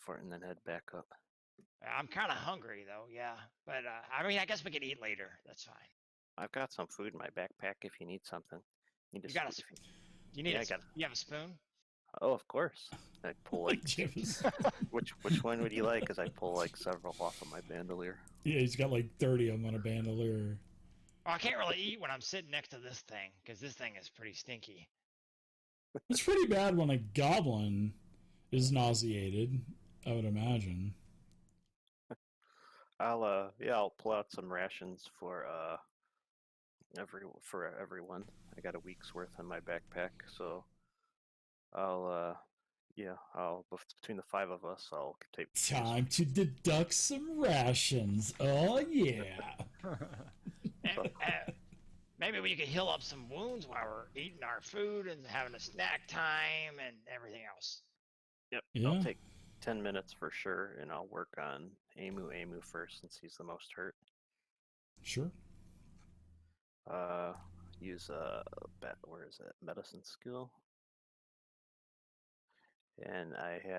for it and then head back up. I'm kind of hungry though, yeah. But I mean, I guess we can eat later. That's fine. I've got some food in my backpack if you need something. You got a You need you have a spoon? Oh, of course. I pull like which one would you like? Because I pull like several off of my bandolier. Yeah, he's got like 30 of them on a bandolier. Well, I can't really eat when I'm sitting next to this thing because this thing is pretty stinky. It's pretty bad when a goblin is nauseated, I would imagine. I'll pull out some rations for everyone. I got a week's worth in my backpack, so I'll between the 5 of us, I'll take time to deduct some rations. Oh yeah. Maybe we could heal up some wounds while we're eating our food and having a snack time and everything else. Yep. Yeah. I'll take 10 minutes for sure, and I'll work on Amu first since he's the most hurt. Sure. Use where is it? Medicine skill. And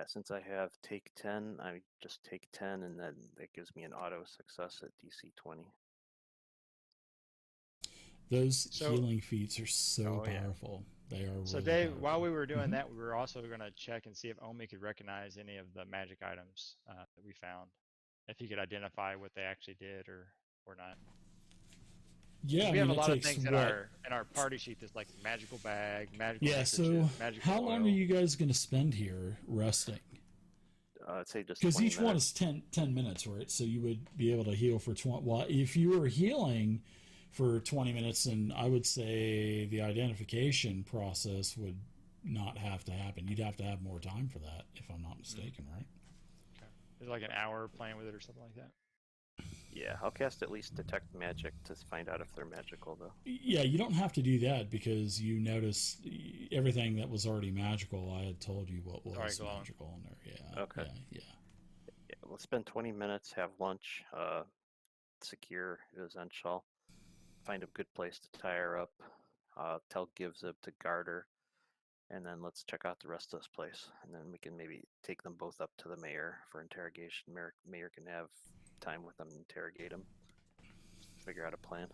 since I have take 10, I just take 10, and then that gives me an auto success at DC 20. Those healing feats are so powerful. Yeah. They are. So really Dave, powerful. while we were doing that, we were also going to check and see if Omi could recognize any of the magic items that we found, if he could identify what they actually did or not. Yeah, we have a lot of things in our party sheet that's like magical bag, magical. Yeah. So how long are you guys going to spend here resting? I'd say just because each one is 10 minutes, right? So you would be able to heal for 20. Well, if you were healing for 20 minutes, and I would say the identification process would not have to happen. You'd have to have more time for that, if I'm not mistaken, right? Okay. Is it like an hour playing with it or something like that? Yeah, I'll cast at least detect magic to find out if they're magical, though. Yeah, you don't have to do that because you notice everything that was already magical. I had told you what was magical in there. Yeah. Okay. Yeah. We'll spend 20 minutes, have lunch, secure Essential, find a good place to tie her up, tell Givzib to guard her, and then let's check out the rest of this place. And then we can maybe take them both up to the mayor for interrogation. Mayor can have time with them, interrogate them, figure out a plan.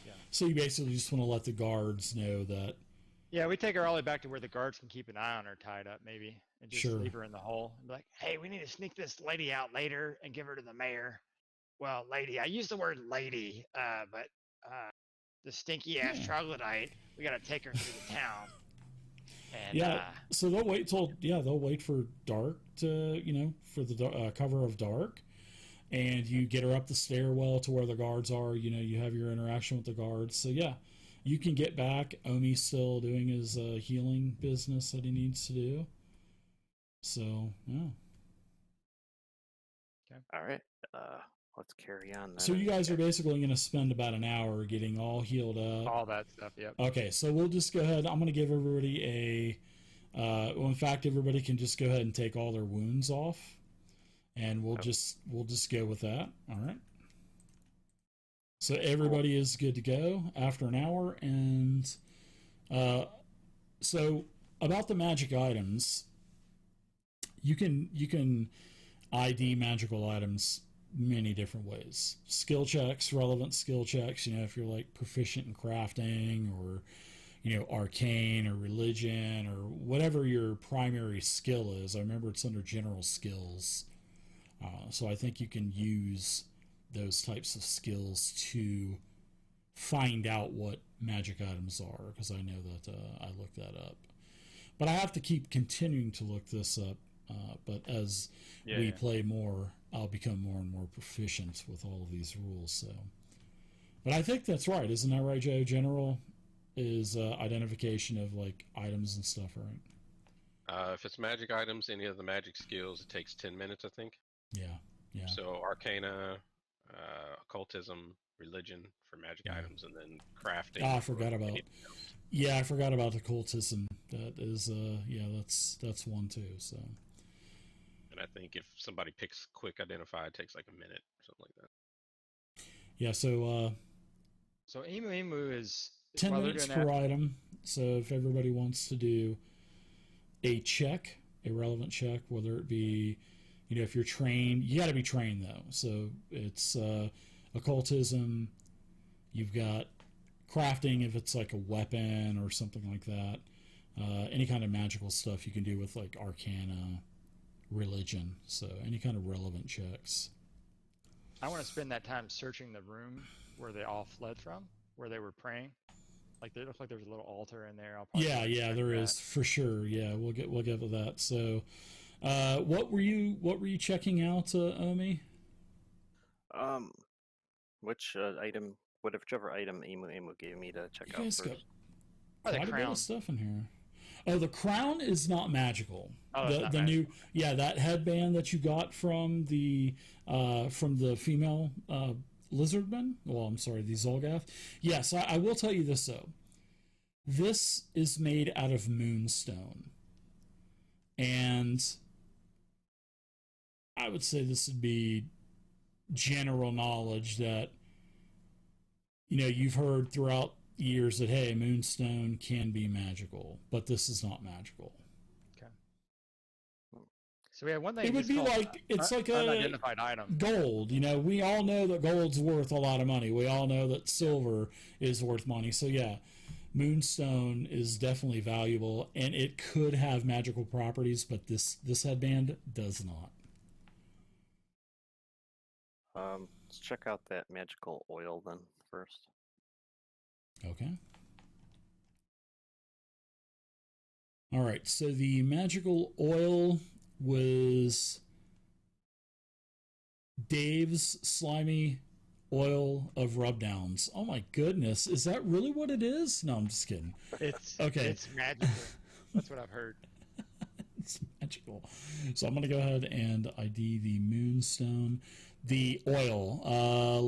Yeah. So you basically just want to let the guards know that. Yeah, we take her all the way back to where the guards can keep an eye on her tied up, maybe, and just leave her in the hole. And be like, hey, we need to sneak this lady out later and give her to the mayor. Well, lady, I use the word lady, but the stinky ass troglodyte, we got to take her through the town. And, so they'll wait for dark to, for the cover of dark. And you get her up the stairwell to where the guards are. You have your interaction with the guards. So, yeah, you can get back. Omi's still doing his healing business that he needs to do. So, yeah. Okay. All right. Let's carry on then. So you guys are basically going to spend about an hour getting all healed up. All that stuff, yep. Okay, so we'll just go ahead. I'm going to give everybody in fact, everybody can just go ahead and take all their wounds off. And we'll just go with that. All right. So everybody is good to go after an hour. And so about the magic items, you can ID magical items many different ways. Skill checks, relevant skill checks, if you're like proficient in crafting or arcane or religion or whatever your primary skill is. I remember it's under general skills. So I think you can use those types of skills to find out what magic items are, because I know that I looked that up. But I have to keep continuing to look this up. But as we play more, I'll become more and more proficient with all of these rules. So, but I think that's right. Isn't that right, Joe? General is identification of like items and stuff, right? If it's magic items, any of the magic skills, it takes 10 minutes, I think. Yeah. So Arcana, Occultism, Religion for magic items, and then Crafting. I forgot about. Yeah, I forgot about Occultism. That is, that's one too. So. And I think if somebody picks Quick Identify, it takes like a minute or something like that. Yeah. So. So Emu is 10 minutes per item. So if everybody wants to do a check a relevant check, whether it be, if you're trained. You got to be trained though. So it's occultism. You've got crafting if it's like a weapon or something like that. Any kind of magical stuff you can do with like arcana, religion. So any kind of relevant checks. I want to spend that time searching the room where they all fled from, where they were praying. Like, they look like there's a little altar in there. Yeah, there is for sure. Yeah, we'll get to that. So, what were you checking out, Omi? Whichever item Emu gave me to check out first. Got quite a bit of stuff in here. Oh, the crown is not magical. Oh, the not new magical. That headband that you got from the female lizardman. Well, I'm sorry, the Zolgath. Yes, I will tell you this though. This is made out of moonstone, and I would say this would be general knowledge that you've heard throughout years that, hey, moonstone can be magical, but this is not magical. Okay. So we have one thing. It would be like it's like a unidentified item. Gold. We all know that gold's worth a lot of money. We all know that silver is worth money. So yeah, moonstone is definitely valuable, and it could have magical properties, but this headband does not. Let's check out that magical oil then first. Okay. All right, so the magical oil was Dave's slimy oil of rubdowns. Oh my goodness, is that really what it is? No, I'm just kidding. It's okay. It's magical. That's what I've heard. It's magical. So I'm going to go ahead and ID the moonstone. The oil.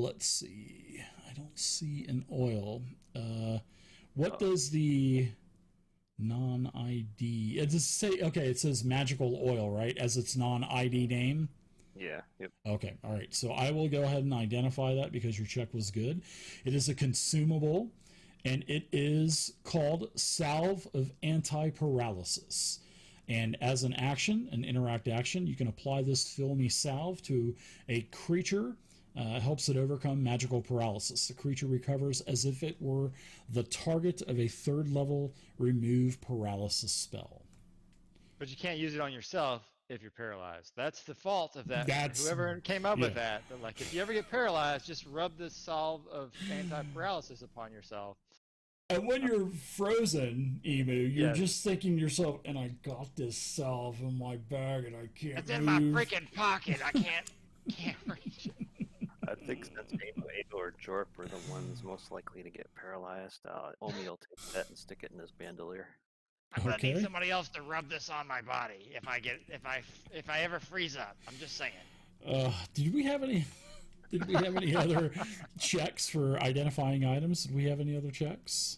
Let's see. I don't see an oil. What does the non-ID? It does say, okay, it says magical oil, right? As its non-ID name? Yeah. Yep. Okay. All right. So I will go ahead and identify that because your check was good. It is a consumable, and it is called Salve of Anti-Paralysis. And as an action, an interact action, you can apply this filmy salve to a creature. Helps it overcome magical paralysis. The creature recovers as if it were the target of a 3rd level remove paralysis spell. But you can't use it on yourself if you're paralyzed. That's the fault of that. That's, whoever came up with that. But like, if you ever get paralyzed, just rub this salve of anti-paralysis upon yourself. And when you're frozen, Emu, you're just thinking to yourself, and I got this salve in my bag and I can't It's move. in my freaking pocket. I can't reach it. I think since Emu or Jorp are the ones most likely to get paralyzed, Omi will take that and stick it in his bandolier. I'm gonna need somebody else to rub this on my body if I ever freeze up. I'm just saying. Did we have any other checks for identifying items? Did we have any other checks?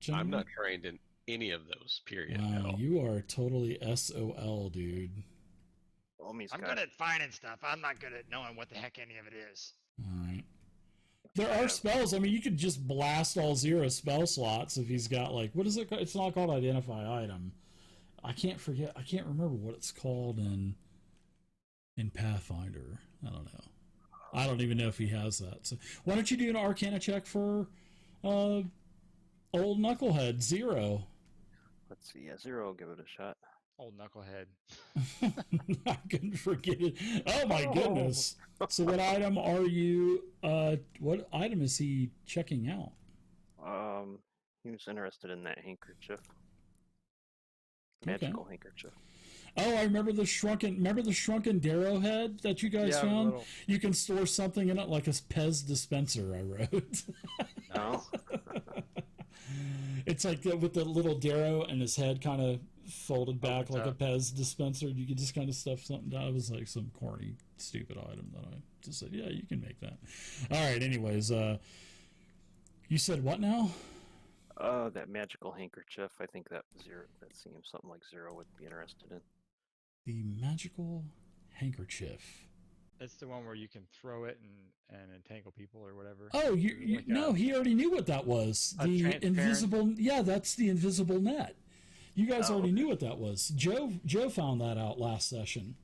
Gentlemen? I'm not trained in any of those, period. Wow, you are totally SOL, dude. Omi's I'm got good at finding stuff. I'm not good at knowing what the heck any of it is. All right. There are spells. I mean, you could just blast all 0 spell slots if he's got, like, what is it called? It's not called identify item. I can't remember what it's called in Pathfinder. I don't know. I don't even know if he has that. So why don't you do an Arcana check for old Knucklehead, 0? Let's see. Yeah, 0. Give it a shot. Old knucklehead. I couldn't forget it. Oh my goodness. So what item are you what item is he checking out? He was interested in that handkerchief. Magical handkerchief. Oh, I remember the shrunken Darrow head that you guys found? You can store something in it like a Pez dispenser, I wrote. No. It's like with the little Darrow and his head kind of folded back like a Pez dispenser. You could just kind of stuff something down. It was like some corny, stupid item that I just said, yeah, you can make that. All right, anyways, you said what now? That magical handkerchief. I think that 0. That seems something like 0 would be interested in. The magical handkerchief. It's the one where you can throw it and entangle people or whatever. Oh, no, he already knew what that was. The invisible, that's the invisible net. You guys already knew what that was. Joe found that out last session.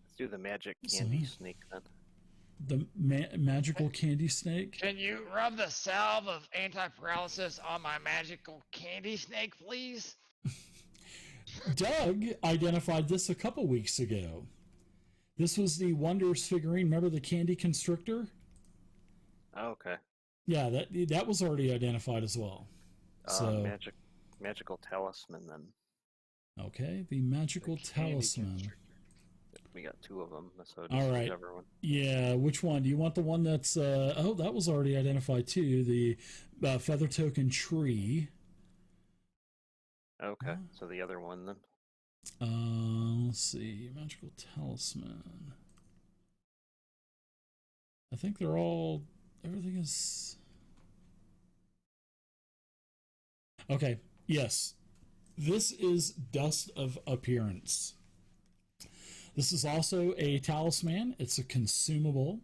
Let's do the magic candy snake then. The magical candy snake? Can you rub the salve of anti-paralysis on my magical candy snake, please? Doug identified this a couple weeks ago. This was the Wonders figurine. Remember the candy constrictor? Oh, okay. Yeah, that was already identified as well. So magical talisman then. Okay, the magical talisman. We got 2 of them. So all right. Whichever one. Yeah, which one? Do you want the one that's... oh, that was already identified too. The feather token tree. Okay, so the other one then. Let's see. Magical talisman. I think they're all... Everything is... Okay, yes. This is Dust of Appearance. This is also a talisman. It's a consumable.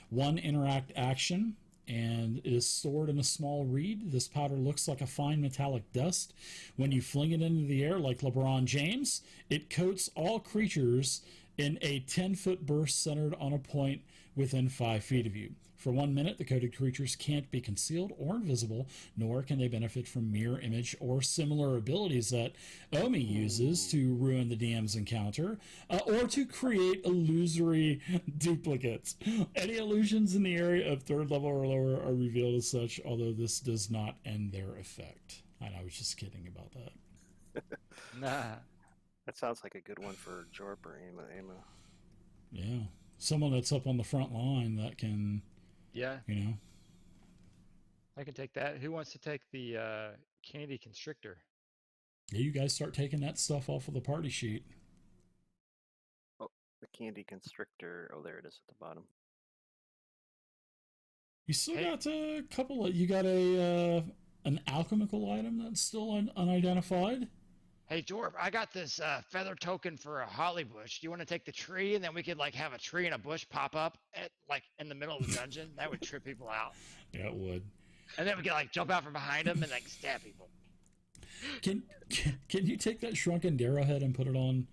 1 interact action, and it is stored in a small reed. This powder looks like a fine metallic dust. When you fling it into the air like LeBron James, it coats all creatures in a 10-foot burst centered on a point within 5 feet of you. For 1 minute, the coated creatures can't be concealed or invisible, nor can they benefit from mirror image or similar abilities that Omi uses to ruin the DM's encounter, or to create illusory duplicates. Any illusions in the area of 3rd level or lower are revealed as such, although this does not end their effect. I was just kidding about that. Nah. That sounds like a good one for Jorp or Ema. Yeah. Someone that's up on the front line that can... Yeah. You know. I can take that. Who wants to take the candy constrictor? Yeah, you guys start taking that stuff off of the party sheet. Oh, the candy constrictor. Oh, there it is at the bottom. You still got a couple of... You got an alchemical item that's still unidentified? Hey, Jorp, I got this feather token for a holly bush. Do you want to take the tree, and then we could like have a tree and a bush pop up at like in the middle of the dungeon? That would trip people out. Yeah, it would. And then we could like jump out from behind them and like stab people. Can you take that shrunken Darrowhead and put it on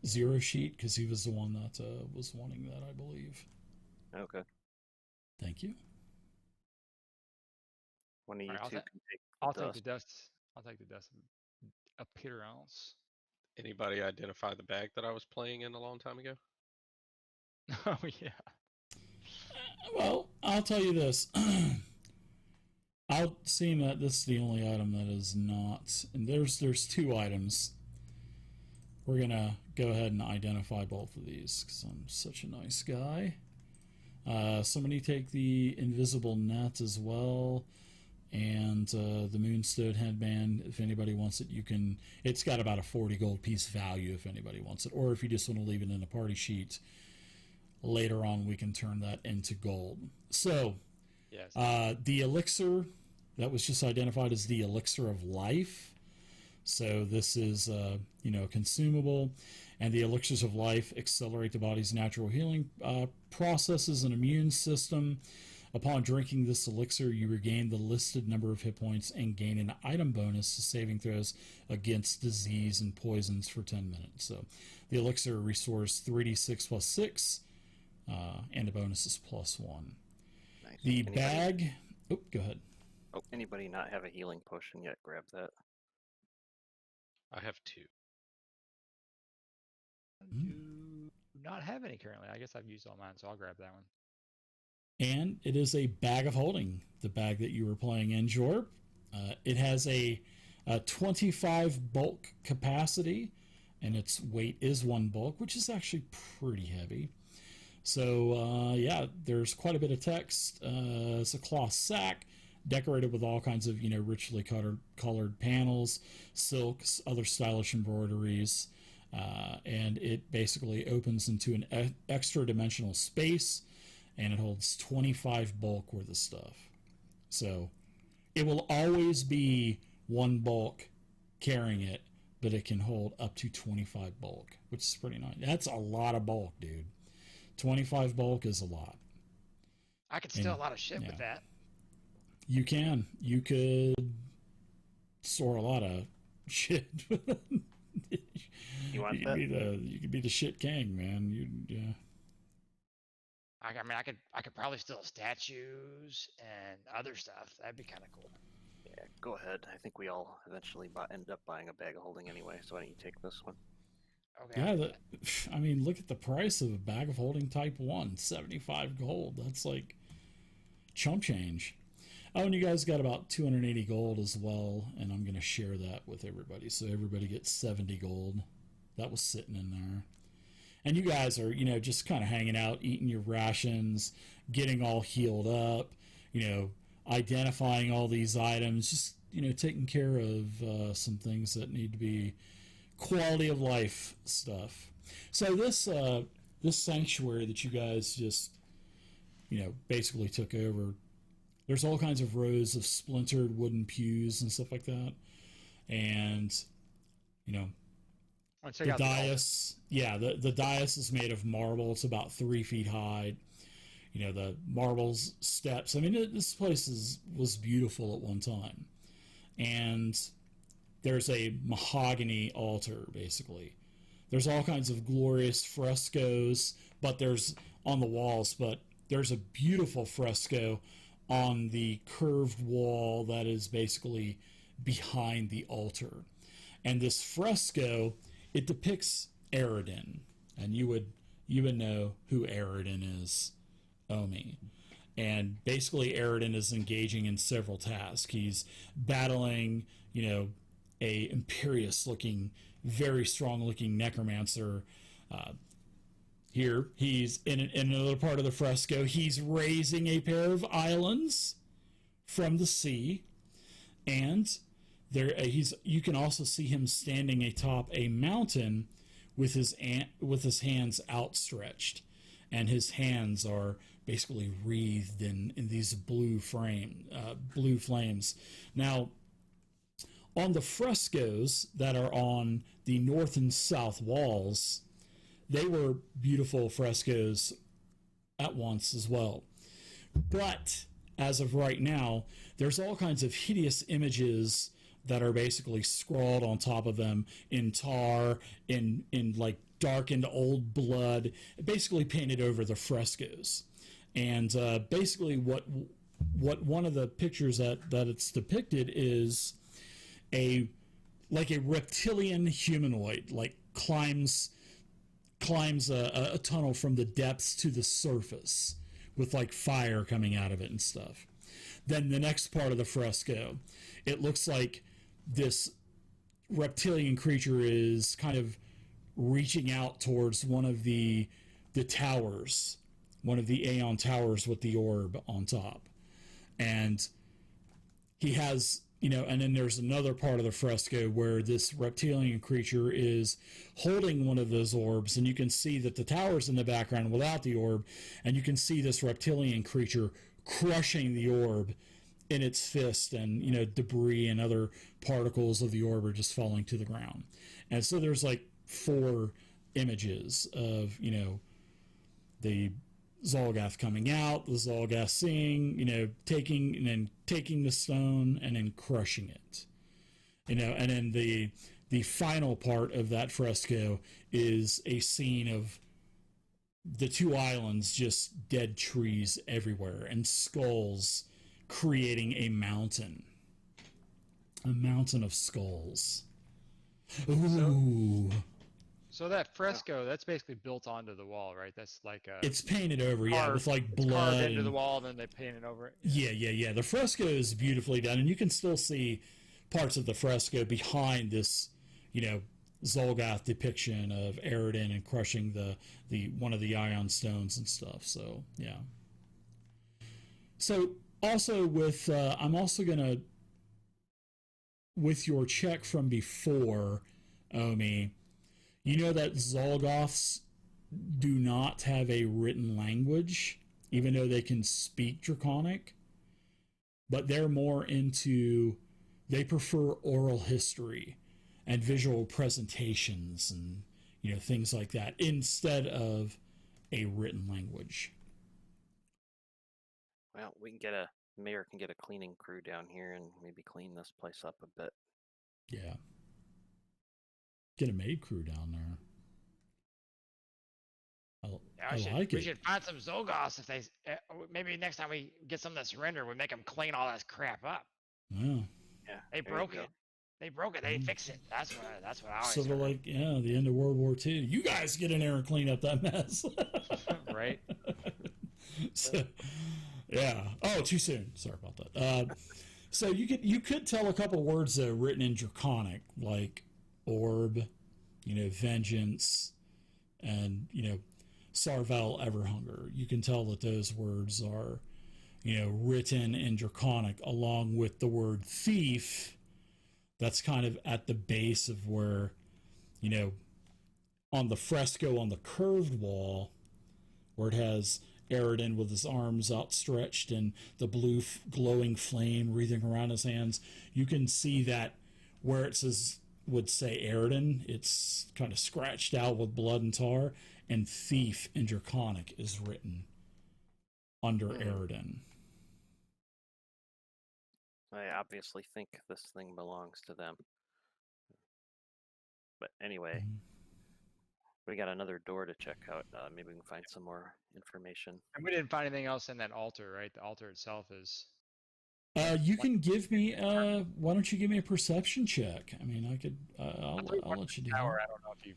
Zero Sheet? Because he was the one that was wanting that, I believe. Okay. Thank you. One of you two can take I'll take the dust. I'll take the dust appearance. Anybody identify the bag that I was playing in a long time ago? Oh yeah. Well, I'll tell you this. I'll seem that this is the only item that is not, and there's 2 items. We're gonna go ahead and identify both of these because I'm such a nice guy. Somebody take the invisible net as well. And the Moonstone headband, if anybody wants it, you can... It's got about a 40 gold piece value if anybody wants it. Or if you just want to leave it in a party sheet, later on we can turn that into gold. So, yes. The elixir, that was just identified as the Elixir of Life. So this is, consumable. And the Elixirs of Life accelerate the body's natural healing processes and immune system. Upon drinking this elixir, you regain the listed number of hit points and gain an item bonus to saving throws against disease and poisons for 10 minutes. So the elixir restores 3d6 plus 6, and the bonus is plus 1. Nice. The bag... Oh, go ahead. Oh, anybody not have a healing potion yet? Grab that. I have 2. Do not have any currently. I guess I've used all mine, so I'll grab that one. And it is a bag of holding, the bag that you were playing in, Jorp. It has a 25 bulk capacity, and its weight is 1 bulk, which is actually pretty heavy. So, yeah, there's quite a bit of text. It's a cloth sack decorated with all kinds of, richly colored panels, silks, other stylish embroideries, and it basically opens into an extra dimensional space, and it holds 25 bulk worth of stuff. So it will always be 1 bulk carrying it, but it can hold up to 25 bulk, which is pretty nice. That's a lot of bulk, dude. 25 bulk is a lot. I could steal a lot of shit with that. You can. You could store a lot of shit. You want you that? could be the shit king, man. Yeah. I mean, I could probably steal statues and other stuff. That'd be kind of cool. Yeah, go ahead. I think we all eventually ended up buying a bag of holding anyway, so why don't you take this one? Okay. Yeah, I mean, look at the price of a bag of holding type 1, 75 gold. That's like chump change. Oh, and you guys got about 280 gold as well, and I'm going to share that with everybody. So everybody gets 70 gold. That was sitting in there. And you guys are, just kind of hanging out, eating your rations, getting all healed up, identifying all these items, just, taking care of some things that need to be quality of life stuff. So this sanctuary that you guys just, basically took over, there's all kinds of rows of splintered wooden pews and stuff like that. And, the dais, the dais is made of marble. It's about 3 feet high. The marble steps. I mean, this place was beautiful at one time. And there's a mahogany altar, basically. There's all kinds of glorious frescoes, but on the walls, but there's a beautiful fresco on the curved wall that is basically behind the altar. And this fresco, it depicts Aridin, and you would know who Aridin is, Omi. And basically Aridin is engaging in several tasks. He's battling, a imperious looking, very strong looking necromancer. Here he's in another part of the fresco. He's raising a pair of islands from the sea, and you can also see him standing atop a mountain with his hands outstretched, and his hands are basically wreathed in these blue flames. Now, on the frescoes that are on the north and south walls, they were beautiful frescoes at once as well. But as of right now, there's all kinds of hideous images that are basically scrawled on top of them in tar, in like darkened old blood, basically painted over the frescoes. And basically what one of the pictures that it's depicted is a reptilian humanoid, like climbs a tunnel from the depths to the surface with like fire coming out of it and stuff. Then the next part of the fresco, it looks like this reptilian creature is kind of reaching out towards one of the towers, one of the Aeon towers with the orb on top. And he has, and then there's another part of the fresco where this reptilian creature is holding one of those orbs, and you can see that the tower's in the background without the orb, and you can see this reptilian creature crushing the orb in its fist, and debris and other particles of the orb are just falling to the ground. And so there's like 4 images of the Zolgath coming out, the Zolgath seeing, taking the stone and then crushing it, and then the final part of that fresco is a scene of the 2 islands, just dead trees everywhere and skulls creating a mountain of skulls. Ooh. So that fresco, that's basically built onto the wall, right? That's like it's painted over, with like blood carved into the wall, and then they paint it over it. Yeah. The fresco is beautifully done, and you can still see parts of the fresco behind this, Zolgath depiction of Aridin and crushing the one of the ion stones and stuff. So yeah. So also with I'm also gonna, with your check from before, Omi, that Zolgoths do not have a written language, even though they can speak Draconic, but they're more into, they prefer oral history and visual presentations and things like that instead of a written language. Well, Mayor can get a cleaning crew down here and maybe clean this place up a bit. Yeah. Get a maid crew down there. I like we it. should find some Zolgoths if they. Maybe next time we get some of that surrender, we make them clean all that crap up. Yeah. Yeah. They broke it. They broke it. They fix it. That's what I always. So they're like, yeah, the end of World War II. You guys get in there and clean up that mess. Right. So, yeah. Oh, too soon. Sorry about that. So you could tell a couple words that are written in Draconic, like orb, vengeance, and Sarvel Everhunger. You can tell that those words are, written in Draconic along with the word thief. That's kind of at the base of where, on the fresco on the curved wall, where it has Aridin with his arms outstretched and the blue glowing flame wreathing around his hands. You can see that where it would say Aridin, it's kind of scratched out with blood and tar, and thief in Draconic is written under Aridin. I obviously think this thing belongs to them. But anyway, we got another door to check out. Maybe we can find some more information. And we didn't find anything else in that altar, right? The altar itself is. You can give me. Why don't you give me a perception check? I mean, I could. I'll let you do Tower. that. I don't know if you.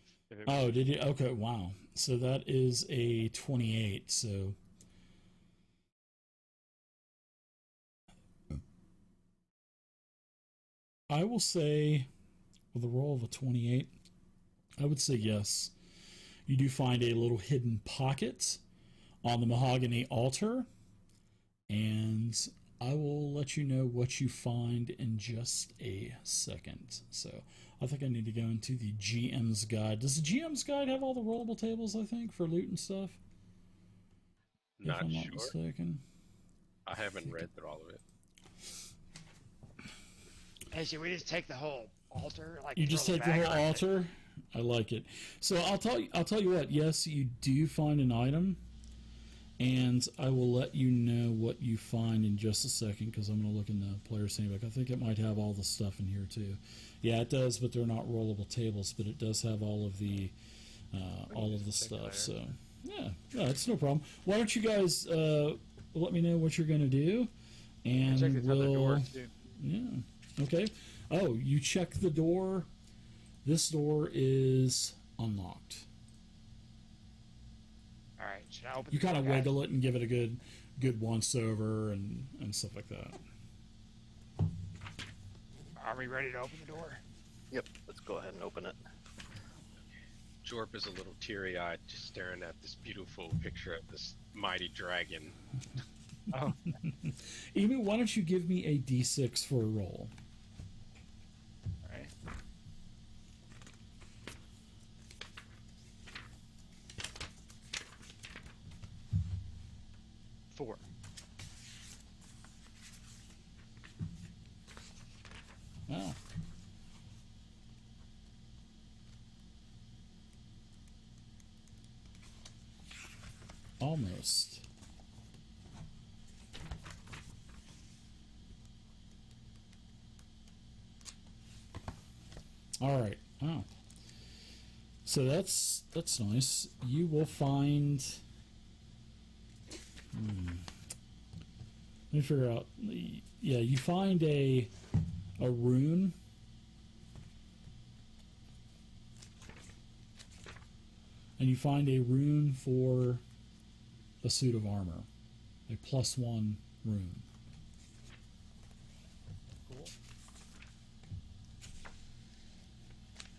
Oh, did you? Okay, wow. So that is a 28. So. I will say, with a roll of a 28, I would say yes. You do find a little hidden pocket on the mahogany altar, and I will let you know what you find in just a second. So I think I need to go into the GM's guide. Does the GM's guide have all the rollable tables, I think, for loot and stuff? Not if I'm not sure. mistaken. I haven't read through all of it. Hey, should we just take the whole altar? Like You just take the whole altar? I like it. So I'll tell you what. Yes, you do find an item, and I will let you know what you find in just a second because I'm going to look in the player's handbook. I think it might have all the stuff in here too. Yeah, it does, but they're not rollable tables. But it does have all of the stuff. So yeah, it's no problem. Why don't you guys let me know what you're going to do, and check this other door too. Yeah. Okay. Oh, you check the door. This door is unlocked. All right. Should I open? You the kind of door, guys? wiggle it and give it a good once over and stuff like that. Are we ready to open the door? Yep, let's go ahead and open it. Jorp is a little teary-eyed, just staring at this beautiful picture of this mighty dragon. Oh, Emu, why don't you give me a D6 for a roll? all right. Four. Wow. Almost. All right. Oh. So that's nice. You will find. Let me figure out. Yeah, you find a rune. And you find a rune for a suit of armor. A +1 rune. Cool.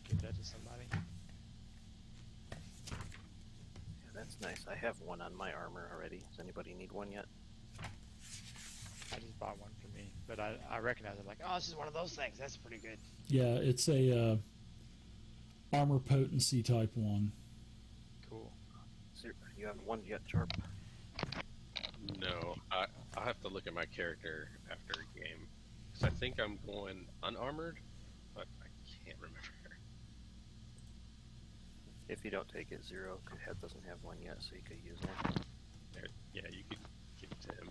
Give that to somebody. Yeah, that's nice. I have one on my armor already. Does anybody need one yet? I just bought one for me, but I recognize it. Like, Oh, this is one of those things. That's pretty good. Yeah, it's a armor potency type 1. cool. You have one yet, Jorp? No, I'll have to look at my character after a game. Because I think I'm going unarmored, but I can't remember. If you don't take it, 0. Head doesn't have one yet, so you could use one. Yeah, you could give it to him.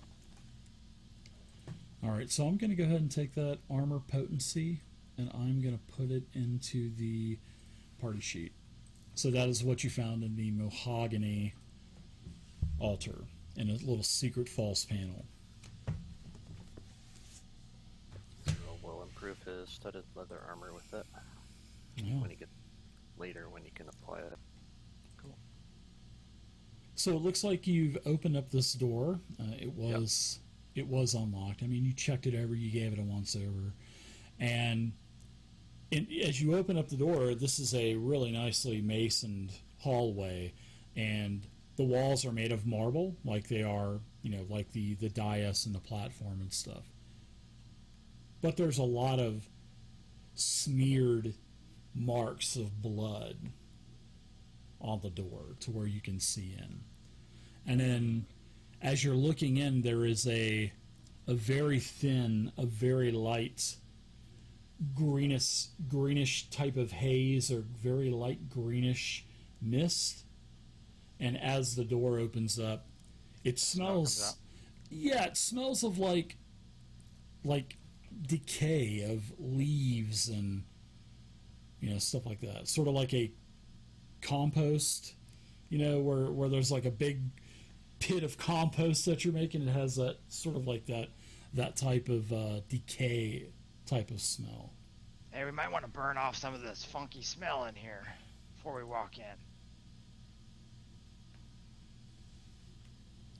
All right, so I'm going to go ahead and take that armor potency, and I'm going to put it into the party sheet. So that is what you found in the mahogany altar in a little secret false panel. We'll improve his studded leather armor with it Yeah. when you can apply it. Cool. So it looks like you've opened up this door. It was unlocked. I mean, you checked it over, you gave it a once over, and as you open up the door, this is a really nicely masoned hallway, and the walls are made of marble, like they are, like the dais and the platform and stuff. But there's a lot of smeared marks of blood on the door to where you can see in. And then as you're looking in, there is a very thin, a very light greenish type of haze, or very light greenish mist. And as the door opens up, it smells, it smells of like decay of leaves and stuff like that. Sort of like a compost, where there's like a big pit of compost that you're making. It has that sort of like that type of decay type of smell. Hey, we might want to burn off some of this funky smell in here before we walk in.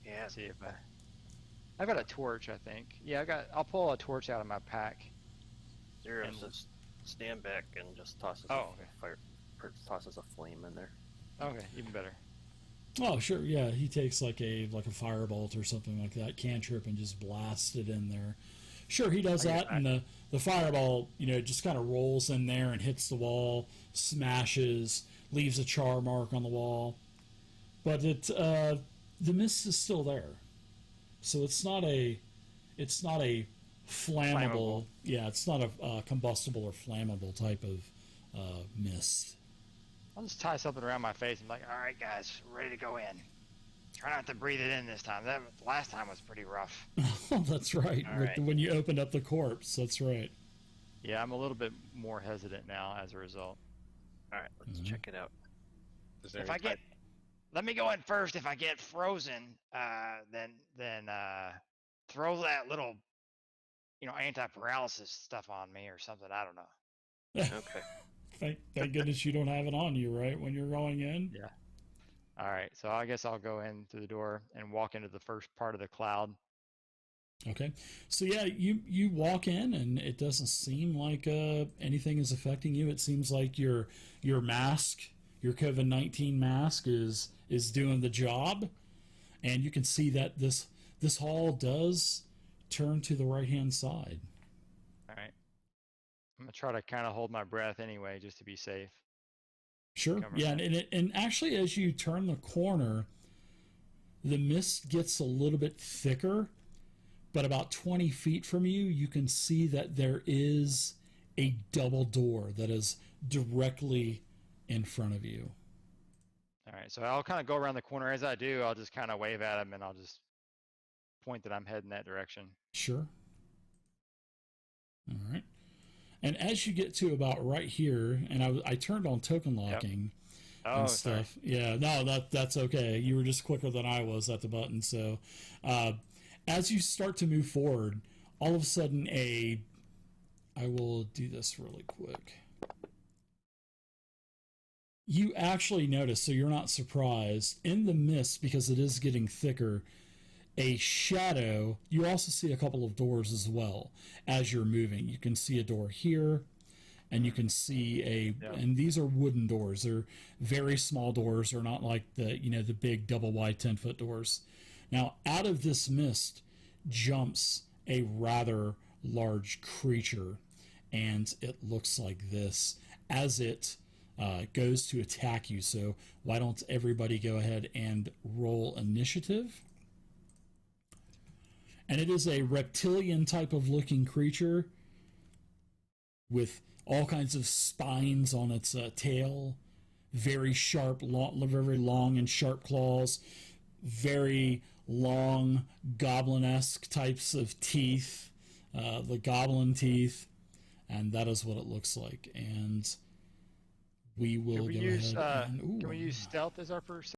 Yeah. See if I've got a torch, I think. Yeah, I'll pull a torch out of my pack. Just stand back and just tosses tosses a flame in there. Okay, even better. Oh, sure, yeah. He takes like a firebolt or something like that, cantrip, and just blasts it in there. Sure, he does that, and the fireball, just kind of rolls in there and hits the wall, smashes, leaves a char mark on the wall. But the mist is still there, so it's not a flammable. Yeah, it's not a combustible or flammable type of mist. I'll just tie something around my face and be like, all right, guys, we're ready to go in. Try not to breathe it in this time. That last time was pretty rough. Oh, that's right. Right. When you opened up the corpse, that's right. Yeah, I'm a little bit more hesitant now as a result. All right, let's check it out. Let me go in first. If I get frozen, then throw that little, anti-paralysis stuff on me or something. I don't know. Okay. Thank goodness you don't have it on you, right, when you're going in? Yeah. All right, so I guess I'll go in through the door and walk into the first part of the cloud. Okay. So yeah, you walk in, and it doesn't seem like anything is affecting you. It seems like your mask, your COVID-19 mask, is doing the job, and you can see that this hall does turn to the right-hand side. All right. I'm gonna try to kind of hold my breath anyway, just to be safe. Sure. Yeah, and actually, as you turn the corner, the mist gets a little bit thicker, but about 20 feet from you, you can see that there is a double door that is directly in front of you. All right, so I'll kind of go around the corner. As I do, I'll just kind of wave at him, and I'll just point that I'm heading that direction. Sure. All right. And as you get to about right here, and I turned on token locking and stuff. Sorry. Yeah, no, that's okay. You were just quicker than I was at the button. So as you start to move forward, all of a sudden I will do this really quick. You actually notice, so you're not surprised, in the mist, because it is getting thicker, a shadow. You also see a couple of doors as well as you're moving. You can see a door here, and you can see and these are wooden doors. They're very small doors. They're not like the big double wide 10-foot doors. Now, out of this mist jumps a rather large creature, and it looks like this as it goes to attack you. So why don't everybody go ahead and roll initiative? And it is a reptilian type of looking creature with all kinds of spines on its tail, very sharp, very long and sharp claws, very long goblin-esque types of teeth, the goblin teeth, and that is what it looks like. And we will Can we go use ahead and... can we use stealth as our first